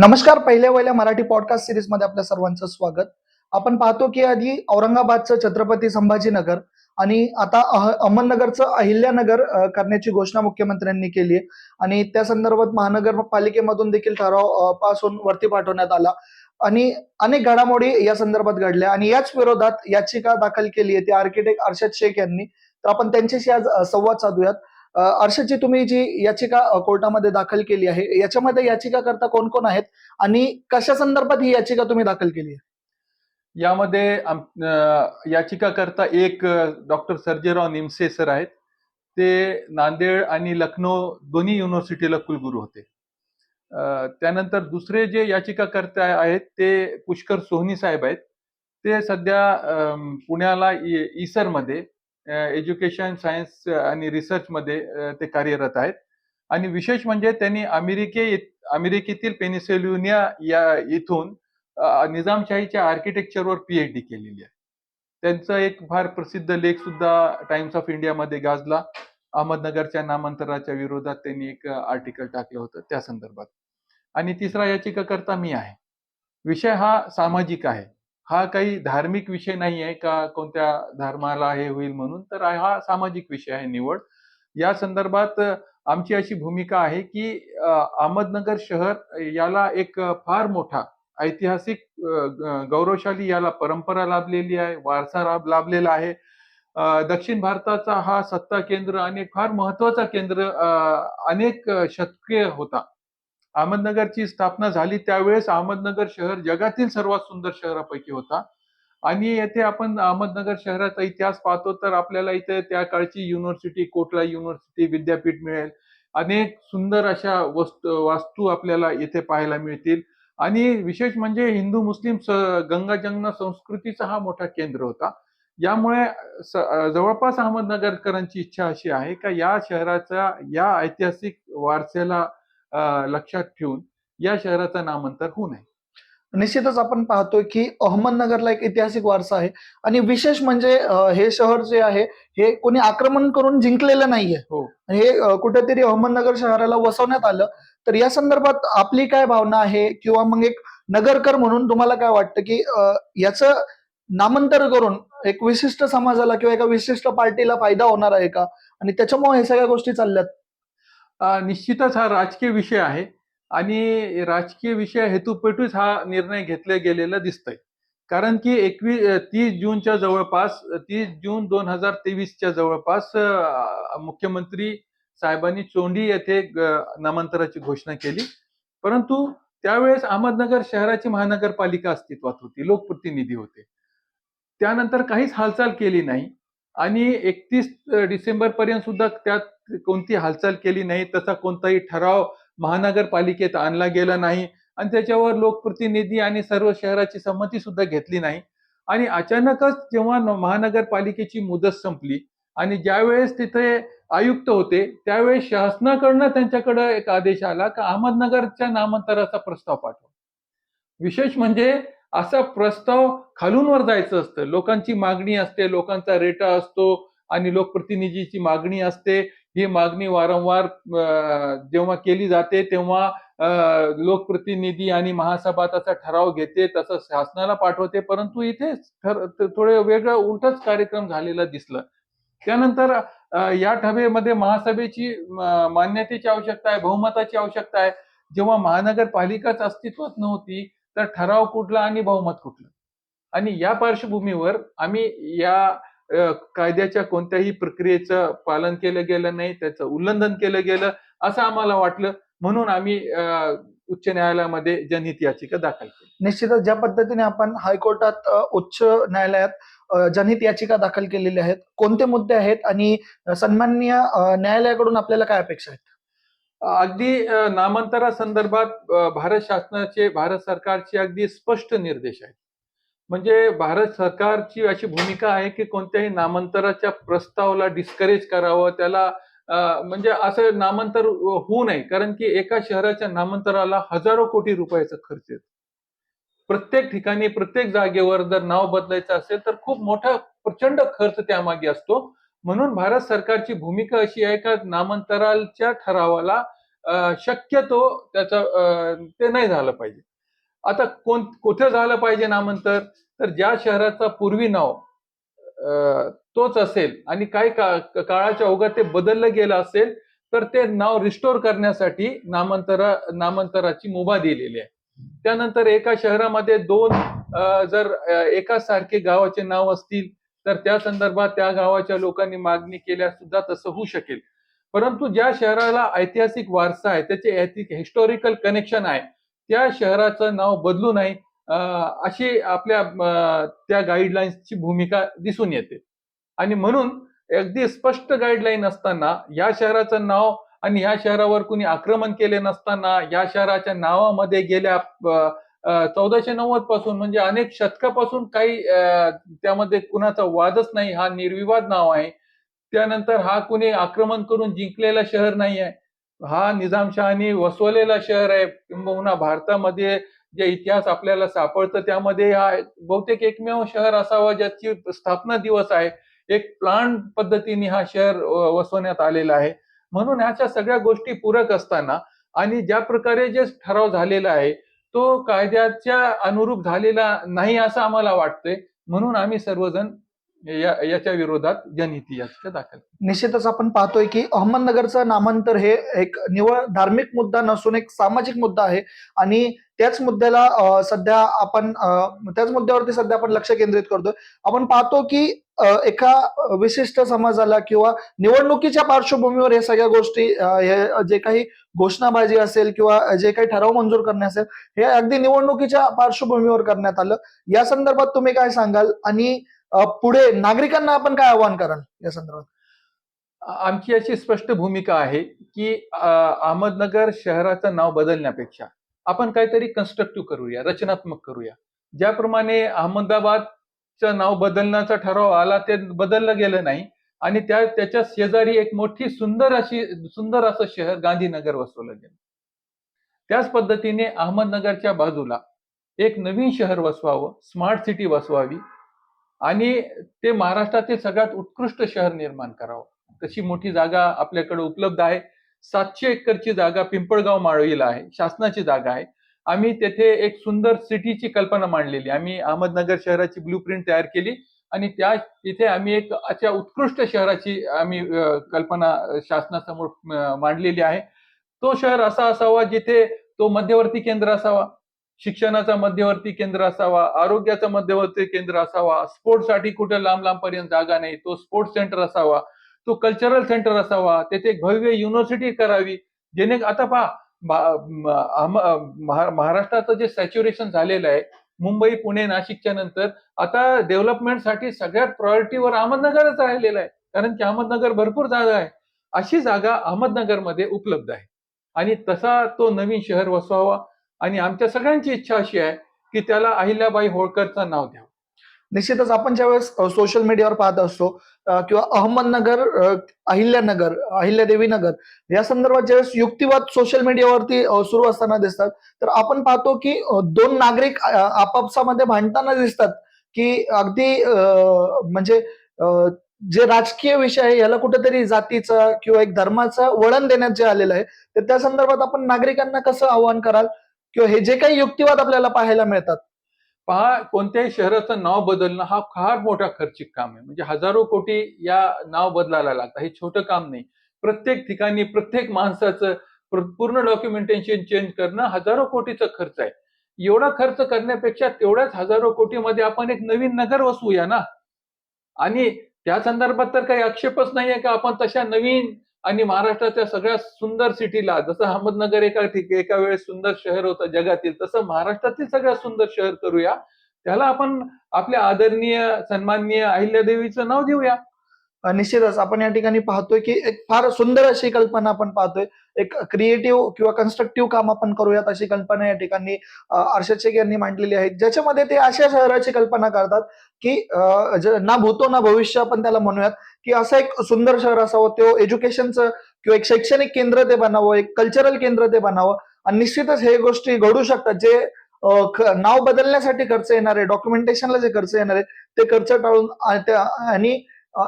नमस्कार. पहिल्या वहिल्या मराठी पॉडकास्ट सिरीज मध्ये आपल्या सर्वांचं स्वागत. आपण पाहतो की आधी औरंगाबादचं छत्रपती संभाजीनगर आणि आता अहमदनगरचं अहिल्यानगर करण्याची घोषणा मुख्यमंत्र्यांनी केली आहे आणि त्या संदर्भात महानगरपालिकेमधून देखील ठराव पास होऊन वरती पाठवण्यात आला आणि अनेक घडामोडी या संदर्भात घडल्या आणि याच विरोधात याचिका दाखल केली आहे ती आर्किटेक्ट अर्शद शेख यांनी. तर आपण त्यांच्याशी आज संवाद साधूयात. अर्षदजी, तुम्ही जी याचिका कोर्टामध्ये दाखल केली आहे, याच्यामध्ये याचिकाकर्ता कोण कोण आहेत आणि कशा संदर्भात ही याचिका तुम्ही दाखल केली आहे? यामध्ये याचिकाकर्ता एक डॉक्टर सर्जेराव निमसे सर आहेत. ते नांदेड आणि लखनौ दोन्ही युनिव्हर्सिटीला कुलगुरू होते. त्यानंतर दुसरे जे याचिकाकर्ते आहेत ते पुष्कर सोहनी साहेब आहेत. ते सध्या पुण्याला ईसरमध्ये एज्युकेशन सायन्स आणि रिसर्चमध्ये ते कार्यरत आहेत. आणि विशेष म्हणजे त्यांनी अमेरिकेतील पेनिसिल्व्हेनिया या इथून निजामशाहीच्या आर्किटेक्चरवर पीएचडी केलेली आहे. त्यांचा एक फार प्रसिद्ध लेख सुद्धा टाइम्स ऑफ इंडियामध्ये गाजला. अहमदनगरच्या नामांतराच्या विरोधात त्यांनी एक आर्टिकल टाकलं होतं त्या संदर्भात. आणि तिसरा याचिकाकर्ता मी आहे. विषय हा सामाजिक आहे. हा काही धार्मिक विषय नाही आहे का कोणत्या धर्माला हे होईल म्हणून, तर हा सामाजिक विषय आहे निवड. या संदर्भात आमची अशी भूमिका आहे की अहमदनगर शहर याला एक फार मोठा ऐतिहासिक गौरवशाली याला परंपरा लाभलेली आहे, वारसा लाभलेला आहे. दक्षिण भारताचा हा सत्ता केंद्र आणि फार महत्वाचा केंद्र अनेक शतके होता. अहमदनगरची स्थापना झाली त्यावेळेस अहमदनगर शहर जगातील सर्वात सुंदर शहरापैकी होता. आणि येथे आपण अहमदनगर शहराचा इतिहास पाहतो तर आपल्याला इथे त्या काळची युनिव्हर्सिटी, कोटला युनिव्हर्सिटी, विद्यापीठ मिळेल. अनेक सुंदर अशा वास्तू आपल्याला इथे पाहायला मिळतील. आणि विशेष म्हणजे हिंदू मुस्लिम गंगा जमुना संस्कृतीचा हा मोठा केंद्र होता. यामुळे जवळपास अहमदनगरकरांची इच्छा अशी आहे का या शहराच्या या ऐतिहासिक वारशाला लक्षात ठेवून या शहराचं नामांतर होऊ नये. निश्चितच आपण पाहतोय की अहमदनगरला एक ऐतिहासिक वारसा आहे आणि विशेष म्हणजे हे शहर जे आहे हे कोणी आक्रमण करून जिंकलेलं नाहीये. हो. हे कुठेतरी अहमदनगर शहराला वसवण्यात आलं. तर या संदर्भात आपली काय भावना आहे किंवा मग एक नगरकर म्हणून तुम्हाला काय वाटतं की याचं नामांतर करून एक विशिष्ट समाजाला किंवा एका विशिष्ट पार्टीला फायदा होणार आहे का आणि त्याच्यामुळे हे सगळ्या गोष्टी चालल्यात? निश्चितच हा राजकीय विषय आहे आणि राजकीय विषय हेतूपेटूच हा निर्णय घेतला गेलेला दिसतोय. कारण की 30 जूनच्या जवळपास 30 जून 2023च्या जवळपास मुख्यमंत्री साहेबांनी चोंडी येथे नामांतराची घोषणा केली. परंतु त्यावेळेस अहमदनगर शहराची महानगरपालिका अस्तित्वात होती, लोकप्रतिनिधी होते. त्यानंतर काहीच हालचाल केली नाही आणि 31 डिसेंबर पर्यंत सुद्धा त्यात कोणती हालचाल केली नाही. तसा कोणताही ठराव महानगरपालिकेत आणला गेला नाही आणि त्याच्यावर लोकप्रतिनिधी आणि सर्व शहराची संमती सुद्धा घेतली नाही. आणि अचानकच जेव्हा महानगरपालिकेची मुदत संपली आणि ज्यावेळेस तिथे आयुक्त होते त्यावेळेस शासनाकडनं त्यांच्याकडे एक आदेश आला की अहमदनगरच्या नामांतराचा प्रस्ताव पाठवा. विशेष म्हणजे असा प्रस्ताव खालून वर जायचं असतं. लोकांची मागणी असते, लोकांचा रेटा असतो आणि लोकप्रतिनिधीची मागणी असते. ही मागणी वारंवार जेव्हा केली जाते तेव्हा लोकप्रतिनिधी आणि महासभा तसा ठराव घेते, तसं शासनाला पाठवते. परंतु इथे थोडं वेगळं उलटच कार्यक्रम झालेला दिसलं. त्यानंतर या सभेमध्ये महासभेची मान्यतेची आवश्यकता आहे, बहुमताची आवश्यकता आहे. जेव्हा महानगरपालिकाच अस्तित्वात नव्हती तर ठराव कुठला आणि बहुमत कुठलं. आणि या पार्श्वभूमीवर आम्ही या कायद्याच्या कोणत्याही प्रक्रियेचं पालन केलं गेलं नाही, त्याचं उल्लंघन केलं गेलं असं आम्हाला वाटलं. म्हणून आम्ही उच्च न्यायालयामध्ये जनहित याचिका दाखल केली. निश्चितच ज्या पद्धतीने आपण हायकोर्टात उच्च न्यायालयात जनहित याचिका दाखल केलेल्या आहेत, कोणते मुद्दे आहेत आणि सन्माननीय न्यायालयाकडून आपल्याला काय अपेक्षा आहेत? अगदी नामांतरासंदर्भात भारत सरकारचे अगदी स्पष्ट निर्देश आहेत. म्हणजे भारत सरकारची अशी भूमिका आहे की कोणत्याही नामांतराच्या प्रस्तावाला डिस्करेज करावं, त्याला म्हणजे असं नामांतर होऊ नये. कारण की एका शहराच्या नामांतराला हजारो कोटी रुपयाचा खर्च येतो. प्रत्येक ठिकाणी प्रत्येक जागेवर जर नाव बदलायचं असेल तर खूप मोठा प्रचंड खर्च त्यामागे असतो. म्हणून भारत सरकारची भूमिका अशी आहे का नामांतराच्या ठरावाला शक्यतो ते नाही झालं पाहिजे. आता कुठे झालं पाहिजे नामांतर, तर ज्या शहराचा पूर्वी नाव तोच असेल आणि काही काळाच्या ओघात ते बदललं गेलं असेल, तर ते नाव रिस्टोर करण्यासाठी नामांतराची मुभा दिलेली आहे. त्यानंतर एका शहरामध्ये दोन जर एकाच सारखे गावाचे नाव असतील, तर त्या संदर्भात त्या गावाच्या लोकांनी मागणी केल्यास सुद्धा तसं होऊ शकेल. परंतु ज्या शहराला ऐतिहासिक वारसा आहे, त्याचे हिस्टॉरिकल कनेक्शन आहे, त्या शहराचं नाव बदलू नये अशी आपल्या त्या गाईडलाईन्सची भूमिका दिसून येते. आणि म्हणून अगदी स्पष्ट गाईडलाईन असताना या शहराचं नाव आणि या शहरावर कुणी आक्रमण केले नसताना या शहराच्या नावामध्ये गेल्या 1490 पासून म्हणजे अनेक शतकापासून काही त्यामध्ये कुणाचा वादच नाही, हा निर्विवाद नाव आहे. त्यानंतर हा कुणी आक्रमण करून जिंकलेला शहर नाही आहे, हा निजामशहानी वसवलेला शहर आहे. किंबहुना भारतामध्ये जे इतिहास आपल्याला सापडतं त्यामध्ये हा बहुतेक एकमेव शहर असावा ज्याची स्थापना दिवस आहे. एक प्लान पद्धतीने हा शहर वसवण्यात आलेला आहे. म्हणून ह्याच्या सगळ्या गोष्टी पूरक असताना आणि ज्या प्रकारे जे ठराव झालेला आहे तो कायद्याच्या अनुरूप झालेला नाही असं आम्हाला वाटतंय. म्हणून आम्ही सर्वजण याच्या विरोधात जनहित याचिका दाखल केली. निश्चितच आपण पाहतोय की अहमदनगरचं नामांतर हे एक निव्वळ धार्मिक मुद्दा नसून एक सामाजिक मुद्दा आहे आणि त्याच मुद्द्याला त्याच मुद्द्यावरती सध्या आपण लक्ष केंद्रित करतोय. आपण पाहतो की एका विशिष्ट समाजाला किंवा निवडणुकीच्या पार्श्वभूमीवर हे सगळ्या गोष्टी हे जे काही घोषणाबाजी असेल किंवा जे काही ठराव मंजूर करणे असेल हे अगदी निवडणुकीच्या पार्श्वभूमीवर करण्यात आलं. या संदर्भात तुम्ही काय सांगाल आणि पुढे नागरिकांना आपण काय आवाहन कराल या संदर्भात? आमची अशी स्पष्ट भूमिका आहे की अहमदनगर शहराचं नाव बदलण्यापेक्षा आपण काहीतरी कन्स्ट्रक्टिव्ह करूया, रचनात्मक करूया. ज्याप्रमाणे अहमदाबादचं नाव बदलण्याचा ठराव आला ते बदललं गेलं नाही आणि त्याच्या शेजारी एक मोठी सुंदर असं शहर गांधीनगर वसवलं गेलं. त्याच पद्धतीने अहमदनगरच्या बाजूला एक नवीन शहर वसवावं, स्मार्ट सिटी वसवावी आणि ते महाराष्ट्रातील सगळ्यात उत्कृष्ट शहर निर्माण करावं. तशी मोठी जागा आपल्याकडे उपलब्ध आहे. 700 एकरची जागा पिंपळगाव माळवीला आहे, शासनाची जागा आहे. आम्ही तेथे एक सुंदर सिटीची कल्पना मांडलेली. आम्ही अहमदनगर शहराची ब्लूप्रिंट तयार केली आणि तिथे आम्ही एक अशा उत्कृष्ट शहराची आम्ही कल्पना शासनासमोर मांडलेली आहे. तो शहर असा असावा जिथे तो मध्यवर्ती केंद्र असावा, शिक्षणाचा मध्यवर्ती केंद्र असावा, आरोग्याचा मध्यवर्ती केंद्र असावा, स्पोर्ट्ससाठी कुठे लांब पर्यंत जागा नाही, तो स्पोर्ट्स सेंटर असावा, तो कल्चरल सेंटर असावा, तेथे एक भव्य युनिव्हर्सिटी करावी. आता पहा महाराष्ट्राचं जे सॅच्युरेशन झालेलं आहे मुंबई, पुणे, नाशिकच्या नंतर आता डेव्हलपमेंटसाठी सगळ्यात प्रायोरिटीवर अहमदनगरच राहिलेलं आहे. कारण की अहमदनगर भरपूर जागा आहे. अशी जागा अहमदनगरमध्ये उपलब्ध आहे आणि तसा तो नवीन शहर वसवावा आणि आमच्या सगळ्यांची इच्छा अशी आहे की त्याला अहिल्याबाई होळकरचं नाव द्यावं. निश्चितच आपण ज्यावेळेस सोशल मीडियावर पाहत असतो किंवा अहमदनगर, अहिल्यादेवी नगर या संदर्भात ज्यावेळेस युक्तिवाद सोशल मीडियावरती सुरू असताना दिसतात, तर आपण पाहतो की दोन नागरिक आपापसामध्ये भांडताना दिसतात की अगदी म्हणजे जे राजकीय विषय आहे याला कुठेतरी जातीचा किंवा एक धर्माचा वळण देण्यात जे आलेलं आहे, तर त्या संदर्भात आपण नागरिकांना कसं आवाहन कराल किंवा हे जे काही युक्तिवाद आपल्याला पाहायला मिळतात? पहा, कोणत्याही शहराचं नाव बदलणं हा फार मोठा खर्चिक काम आहे. म्हणजे हजारो कोटी या नाव बदलायला लागतं. हे छोटं काम नाही. प्रत्येक ठिकाणी प्रत्येक माणसाचं पूर्ण डॉक्युमेंटेशन चेंज करणं हजारो कोटीचा खर्च आहे. एवढा खर्च करण्यापेक्षा तेवढ्याच हजारो कोटीमध्ये आपण एक नवीन नगर वसवूया ना. आणि त्या संदर्भात तर काही आक्षेपच नाहीये का आपण तशा नवीन आणि महाराष्ट्राच्या सगळ्यात सुंदर सिटीला, जसं अहमदनगर एका वेळेस सुंदर शहर होतं जगातील, तसं महाराष्ट्रातील सगळ्यात सुंदर शहर करूया. त्याला आपण आपल्या आदरणीय सन्माननीय अहिल्यादेवीचं नाव देऊया. निश्चितच आपण या ठिकाणी पाहतोय की एक फार सुंदर अशी कल्पना आपण पाहतोय. एक क्रिएटिव्ह किंवा कन्स्ट्रक्टिव्ह काम आपण करूयात अशी कल्पना या ठिकाणी अर्षद शेख यांनी मांडलेली आहे, ज्याच्यामध्ये ते अशा शहराची कल्पना करतात की ना भूतो ना भविष्य आपण त्याला म्हणूयात, की असं एक सुंदर शहर असावं, तो एज्युकेशनचं किंवा एक शैक्षणिक केंद्र ते बनावं, एक कल्चरल केंद्र ते बनावं. आणि निश्चितच हे गोष्टी घडू शकतात. जे नाव बदलण्यासाठी खर्च येणार आहे, डॉक्युमेंटेशनला जे खर्च येणार आहे ते खर्च टाळून आणि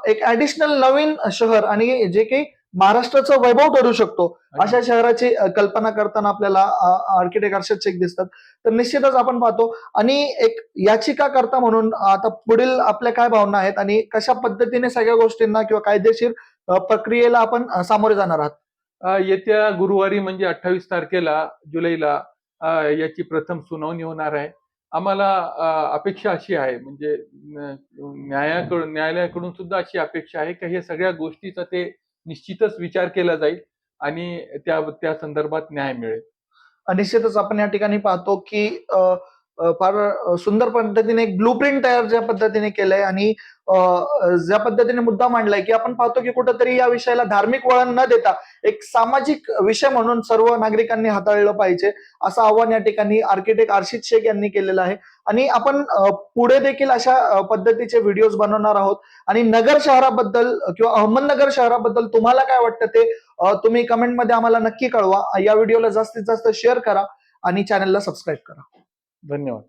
एक ऍडिशनल नवीन शहर आणि जे काही महाराष्ट्राचं वैभव ठरू शकतो अशा शहराची कल्पना करताना आपल्याला आर्किटेक्ट हर्षद शेख दिसतात. तर निश्चितच आपण पाहतो आणि एक याचिकाकर्ता म्हणून आता पुढील आपल्या काय भावना आहेत आणि कशा पद्धतीने सगळ्या गोष्टींना किंवा कायदेशीर प्रक्रियेला आपण सामोरे जाणार आहात? येत्या गुरुवारी म्हणजे 28 तारखेला जुलैला याची प्रथम सुनावणी होणार आहे. आम्हाला अपेक्षा अशी आहे म्हणजे न्यायालयाकडून सुद्धा अशी अपेक्षा आहे की हे सगळ्या गोष्टीचा ते निश्चितच विचार केला जाईल आणि त्या संदर्भात न्याय मिळेल. निश्चितच आपण या ठिकाणी पाहतो की फार सुंदर पद्धतीने एक ब्लूप्रिंट तयार ज्या पद्धतीने केलंय आणि ज्या पद्धतीने मुद्दा मांडलाय की आपण पाहतो की कुठेतरी या विषयाला धार्मिक वळण न देता एक सामाजिक विषय म्हणून सर्व नागरिकांनी हाताळलं पाहिजे असं आव्हान या ठिकाणी आर्किटेक्ट हर्षद शेख यांनी केलेलं आहे. आणि आपण पुढे देखील अशा पद्धतीचे व्हिडिओज बनवणार आहोत. आणि नगर शहराबद्दल किंवा अहमदनगर शहराबद्दल तुम्हाला काय वाटतं ते तुम्ही कमेंटमध्ये आम्हाला नक्की कळवा. या व्हिडिओला जास्तीत जास्त शेअर करा आणि चॅनलला सबस्क्राईब करा. धन्यवाद.